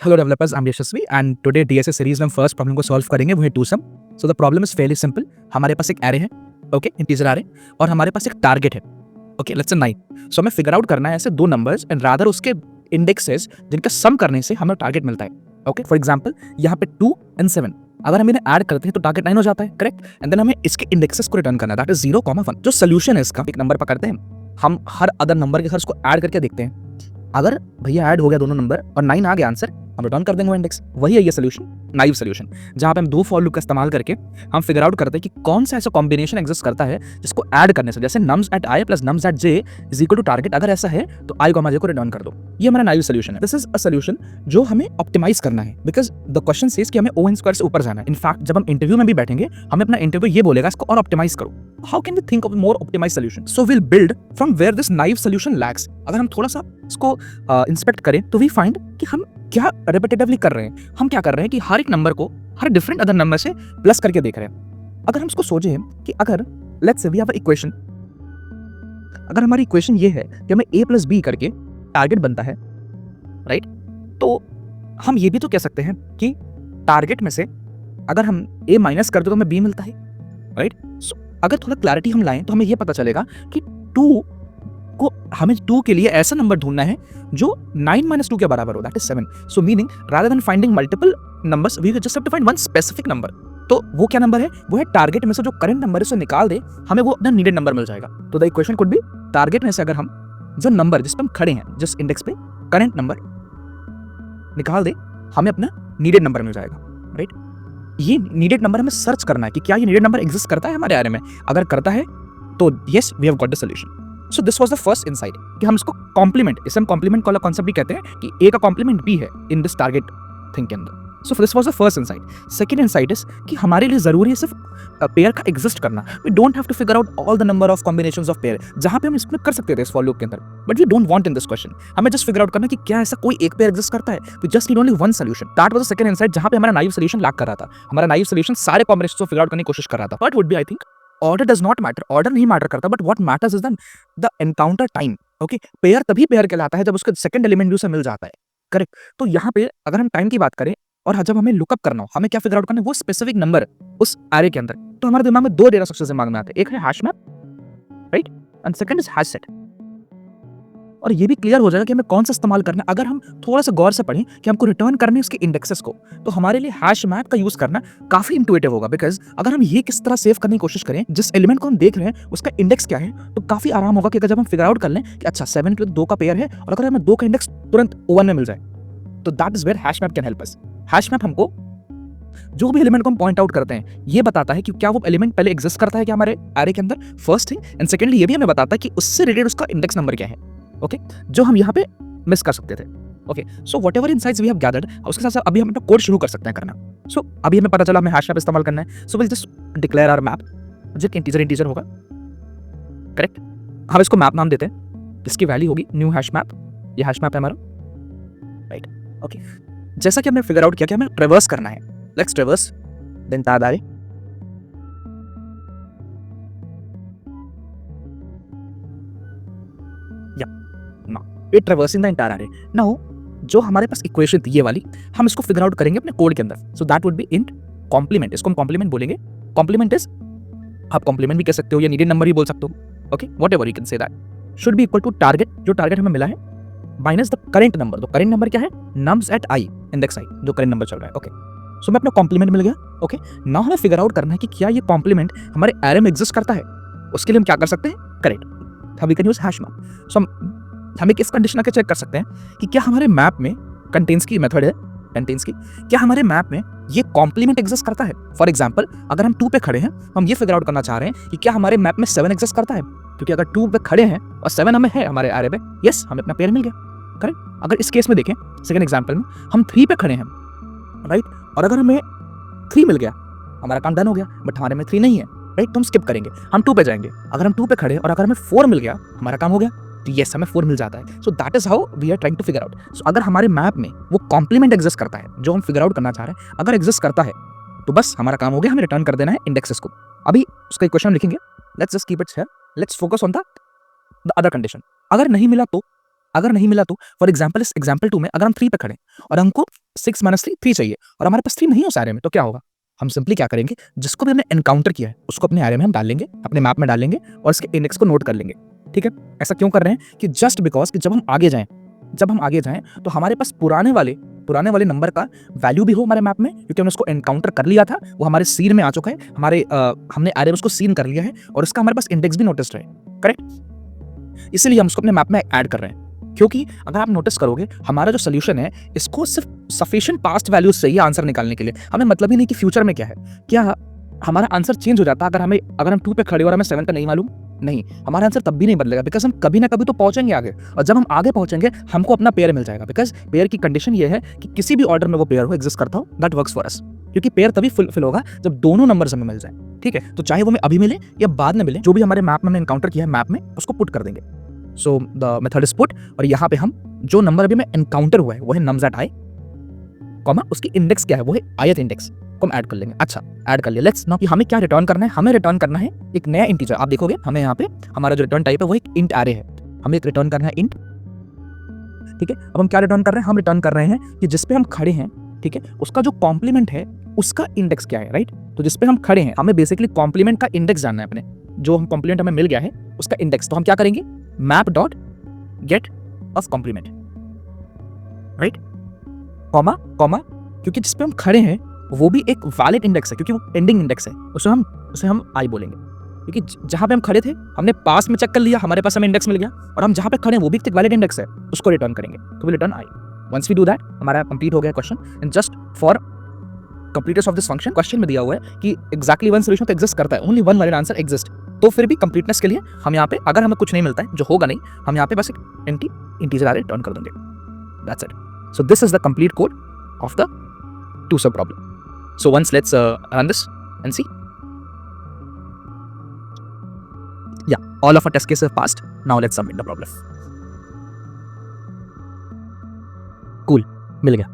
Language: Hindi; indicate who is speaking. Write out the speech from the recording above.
Speaker 1: Hello developers, I'm Yashasvi and today DSA series में हम फर्स्ट प्रॉब्लम को सॉल्व करेंगे, वो है two sum. So the problem is fairly simple. हमारे पास एक एरे है, ओके, इंटीजर एरे, और हमारे पास एक टारगेट है, ओके, लेट्स से 9। सो हमें फिगर आउट करना है ऐसे दो नंबर्स एंड रादर उसके इंडेक्सेस जिनका सम करने से हमें टारगेट मिलता है। ओके, फॉर एग्जांपल यहाँ पे 2 एंड 7, अगर हम इन्हें ऐड करते हैं तो टारगेट 9 हो जाता है, करेक्ट। एंड देन हमें इसके इंडेक्सेस को रिटर्न करना है, दैट इज 0, 1। जो सोल्यूशन है इसका, एक नंबर पकड़ते हैं, हम हर अदर नंबर के साथ उसको ऐड करके देखते हैं। अगर भैया ऐड हो गया दोनों नंबर और 9 आ गया आंसर, हम रिटर्न कर देंगे वो इंडेक्स। वही है ये सोल्यूशन, नाइव सोल्यूशन, जहां पे हम दो फॉर लूप का इस्तेमाल करके हम फिगर आउट करते हैं कि कौन सा ऐसा कॉम्बिनेशन एग्जिस्ट करता है जिसको ऐड करने से, जैसे nums at i plus nums at j is equal to target, अगर ऐसा है तो i, j को रिटर्न कर दो। ये हमारा नाइव सोल्यूशन है। दिस इज अ सोल्यूशन जो हमें ऑप्टिमाइज करना है, बिकॉज द क्वेश्चन सेज कि हमें o n स्क्वायर से ऊपर जाना है। इनफैक्ट जब हम इंटरव्यू में भी बैठेंगे, हमें अपना इंटरव्यू ये बोलेगा इसको और ऑप्टिमाइज करो। How can we think of more optimize solution? So will build from where this naive solution lacks. अगर हम थोड़ा सा इसको इंस्पेक्ट करें तो वी फाइंड कि हम क्या रिपीटेटिवली कर रहे हैं। हम क्या कर रहे हैं कि हर एक नंबर को हर डिफरेंट अदर नंबर से प्लस करके देख रहे हैं। अगर हम इसको सोचें कि अगर let's say we have a equation, अगर हमारी इक्वेशन ये है कि हमें a प्लस बी करके टारगेट बनता है, राइट, तो हम ये भी तो कह सकते हैं कि टारगेट में से अगर हम a माइनस कर दो तो हमें b मिलता है, राइट। सो अगर थोड़ा क्लैरिटी हम लाएं तो हमें ये पता चलेगा कि 2 को हमें 2 के लिए ऐसा नंबर ढूंढना है जो 9 minus 2 के बराबर हो, that is 7। So meaning rather than finding multiple numbers we just have to find one specific number. तो वो क्या नंबर है? वो है टारगेट में से जो करंट नंबर है उसे निकाल दे, हमें वो अपना नीडेड नंबर मिल जाएगा। तो the equation could be, target में से अगर हम जो नंबर जिस पे हम खड़े हैं, जिस इंडेक्स पे करंट नंबर निकाल दे, हमें अपना नीडेड नंबर मिल जाएगा, राइट। ये नीडेड नंबर हमें सर्च करना है कि क्या ये नीडेड नंबर एग्जिस्ट करता है हमारे एरे में। अगर करता है तो yes, we have got the solution. So this was the first insight कि हम इसको कॉम्प्लीमेंट, इसे हम कॉम्प्लीमेंट वाला कॉन्सेप्ट भी कहते हैं कि ए का कॉम्प्लीमेंट बी है इन दिस टारगेट थिंग के अंदर। सो this was the first insight. Second insight is कि हमारे लिए जरूरी है सिर्फ पेयर का एग्जिस्ट करना। We don't have to figure out all the number of combinations of pair, जहां पे हम इसमें कर सकते थे इस फॉर लूप के अंदर, but we don't want in this question. हमें जस्ट फिगर आउट करना कि क्या ऐसा कोई एक पेयर एग्जिस्ट करता है। We just need only one solution. That was the second insight, जहां पे हमारा नाइव सॉल्यूशन लैक कर रहा था। हमारा नाइव सॉल्यूशन सारे कॉम्बिनेशंस को फिगर आउट करने की कोशिश कर रहा था। What would be, I think, order does not matter. Order नहीं मैटर करता, but what matters is the encounter time. Okay, pair तभी पेयर कहलाता है जब उसका सेकंड एलिमेंट भी उसे मिल जाता है, करेक्ट। तो यहाँ पे अगर हम टाइम की बात करें और जब हमें लुकअप करना हो, हमें क्या फिगर आउट करना है, वो स्पेसिफिक नंबर उस एरे के अंदर, तो हमारे दिमाग में दो डेटा स्ट्रक्चर्स दिमाग में आते हैं। एक है hash map, right, and second is hash set. और ये भी क्लियर हो जाएगा कि हमें कौन सा इस्तेमाल करना है। अगर हम थोड़ा सा गौर से पढ़ें कि हमको रिटर्न करने हैं उसके इंडेक्सेस को, तो हमारे लिए हैश मैप का यूज करना काफी इंटुइटिव होगा। बिकॉज अगर हम ये किस तरह सेव करने की कोशिश करें, जिस एलिमेंट को हम देख रहे हैं उसका इंडेक्स क्या है, तो काफी आराम होगा कि अगर जब हम फिगर आउट कर लें कि अच्छा 7 के 2 का पेयर है और अगर हमें 2 का इंडेक्स तुरंत O1 में मिल जाए, तो that is where hash map can help us. Hash map हमको जो भी एलिमेंट को हम पॉइंट आउट करते हैं, ये बताता है कि क्या वो एलिमेंट पहले एग्जिस्ट करता है क्या हमारे एरे के अंदर, फर्स्ट थिंग, एंड सेकेंडली ये भी हमें बताता है कि उससे रिलेटेड उसका इंडेक्स नंबर क्या है, ओके, जो हम यहाँ पे मिस कर सकते थे। Okay, so whatever insights we have gathered, उसके साथ साथ अभी हम अपना कोड शुरू कर सकते हैं करना। सो अभी हमें पता चला हमें हैश मैप इस्तेमाल करना है। So will just declare our map, जो इंटीजर होगा, करेक्ट। हम इसको मैप नाम देते हैं, इसकी वैल्यू होगी न्यू हैश मैप। ये हैश मैप है हमारा, राइट, ओके। जैसा कि हमने फिगर आउट किया कि हमें ट्रेवर्स करना है, let's ट्रेवर्स the entire array. We're traversing the entire array. Now, जो हमारे पास इक्वेशन थी ये वाली, हम इसको फिगर आउट करेंगे अपने कोड के अंदर। So that would be in complement. इसको हम कॉम्प्लीमेंट बोलेंगे। कॉम्प्लीमेंट इज, आप कॉम्प्लीमेंट भी कह सकते हो या नीडेड नंबर भी बोल सकते हो, okay, whatever you can say that, should be equal to target, जो टारगेट हमें मिला है, माइनस द करेंट नंबर। तो करेंट नंबर क्या है? nums at i, index i, जो करेंट नंबर चल रहा है, ओके। सो हमें अपना कॉम्प्लीमेंट मिल गया, ओके। नाउ हमें फिगर आउट करना है कि क्या ये कॉम्प्लीमेंट हमारे एरे में एग्जिस्ट करता है। उसके लिए हम क्या कर सकते हैं? Correct, we can use hash map. So हमें किस कंडीशन आके चेक कर सकते हैं कि क्या हमारे मैप में कंटेन्स की मेथड है, कंटेन्स की, क्या हमारे मैप में ये कॉम्प्लीमेंट एग्जिस्ट करता है। फॉर एग्जांपल, अगर हम 2 पे खड़े हैं, हम ये फिगर आउट करना चाह रहे हैं कि क्या हमारे मैप में 7 एग्जिस्ट करता है, क्योंकि अगर 2 पे खड़े हैं और 7 हमें है हमारे एरे में, यस, हमें अपना पेयर मिल गया, करेक्ट। अगर इस केस में देखें, सेकंड एग्जांपल में हम 3 पे खड़े हैं, राइट, और अगर हमें 3 मिल गया, हमारा काम डन हो गया, बट हमारे में 3 नहीं है, राइट, तो हम स्किप करेंगे, हम 2 पे जाएंगे। अगर हम 2 पे खड़े और अगर हमें 4 मिल गया, हमारा काम हो गया, तो यस, हमें 4 मिल जाता है। So that is how we are trying to figure out. So अगर हमारे मैप में वो कॉम्प्लीमेंट एग्जिस्ट करता है जो हम फिगर आउट करना चाह रहे हैं, अगर एग्जिस्ट करता है तो बस हमारा काम हो गया, हमें रिटर्न कर देना है इंडेक्सेस को। अभी उसका इक्वेशन लिखेंगे, let's just keep it here, let's focus on the other condition. अगर नहीं मिला तो अगर नहीं मिला तो फॉर एग्जाम्पल इस एग्जाम्पल 2 में अगर हम 3 पे खड़े हैं और हमको 6 - 3 3 चाहिए और हमारे पास 3 नहीं है उस एरे में, तो क्या होगा? हम सिंपली क्या करेंगे, जिसको भी हमने एनकाउंटर किया है उसको अपने एरे में हम डाल लेंगे, अपने मैप में डाल लेंगे और इसके इंडेक्स को नोट कर लेंगे। ठीक है, ऐसा क्यों कर रहे हैं कि जस्ट बिकॉज कि जब हम आगे जाएं तो हमारे पास पुराने वाले नंबर का वैल्यू भी हो हमारे मैप में, क्योंकि हमने उसको एनकाउंटर कर लिया था, वो हमारे सीन में आ चुका है, हमने एरे में उसको सीन कर लिया है और उसका हमारे पास इंडेक्स भी नोटिस्ड है। करेक्ट, इसलिए हम उसको अपने मैप में ऐड कर रहे हैं। क्योंकि अगर आप नोटिस करोगे हमारा जो सोल्यूशन है इसको सिर्फ सफिशिएंट पास्ट वैल्यूज चाहिए आंसर निकालने के लिए, हमें मतलब ही नहीं कि फ्यूचर में क्या है। क्या हमारा आंसर चेंज हो जाता अगर हम 2 पे खड़े और हमें 7 पे नहीं मालूम? नहीं, हमारा आंसर तब भी नहीं बदलेगा, बिकॉज हम कभी ना कभी तो पहुंचेंगे आगे, और जब हम आगे पहुंचेंगे हमको अपना पेयर मिल जाएगा, बिकॉज पेयर की कंडीशन ये है कि किसी भी ऑर्डर में वो पेयर हो एग्जिस्ट करता हो, दैट वर्क्स फॉर अस। क्योंकि पेयर तभी फुलफिल होगा जब दोनों नंबर्स हमें मिल जाए। ठीक है, तो चाहे वो हमें अभी मिले या बाद में मिले, जो भी हमारे मैप में हमने एनकाउंटर किया है मैप में उसको पुट कर देंगे। So the method is put, और यहाँ पे हम जो नंबर अभी में एनकाउंटर हुआ है वो है नम्स एट आई, कॉमा उसकी इंडेक्स क्या है वो है ith इंडेक्स को हम ऐड कर लेंगे। अच्छा, ऐड कर लिया। लेट्स नाउ कि हमें क्या रिटर्न करना है, हमें रिटर्न करना है एक नया इंटीजर। आप देखोगे हमें यहाँ पे हमारा जो रिटर्न टाइप है वो एक इंट एरे है, हमें एक रिटर्न करना है इंट। ठीक है, अब हम क्या रिटर्न कर रहे हैं, हम रिटर्न कर रहे हैं कि जिस पे हम खड़े हैं, ठीक है, उसका जो कॉम्प्लीमेंट है उसका इंडेक्स क्या है, राइट। तो जिस पे हम खड़े हैं हमें बेसिकली कॉम्प्लीमेंट का इंडेक्स जानना है, अपने जो हम कॉम्प्लीमेंट हमें मिल गया है उसका इंडेक्स। तो हम क्या करेंगे, map dot get of complement, right, comma comma, क्योंकि जिस पे हम खड़े हैं वो भी एक वैलिड इंडेक्स है, क्योंकि वो एंडिंग इंडेक्स है, उसे हम आई बोलेंगे, क्योंकि जहां पे हम खड़े थे हमने पास में चेक कर लिया, हमारे पास हमें इंडेक्स मिल गया, और हम जहां पे खड़े हैं वो भी एक वैलिड इंडेक्स है, उसको रिटर्न करेंगे, तो we return i. Once we do that हमारा कंप्लीट हो गया question. And just for completeness of this function, question में दिया हुआ है कि एक्जैक्टली वन सॉल्यूशन तो एग्जिस्ट करता है, only one valid answer exist, तो फिर भी कंप्लीटनेस के लिए हम यहाँ पे अगर हमें कुछ नहीं मिलता है, जो होगा नहीं, हम यहाँ पे बस एक एम्प्टी इंटीजर एरे रिटर्न कर देंगे, that's it. So this is the complete code of the 2-sub problem. So once let's run this and see. Yeah, all of our test cases have passed. Now let's submit the problem. Cool, मिल गया।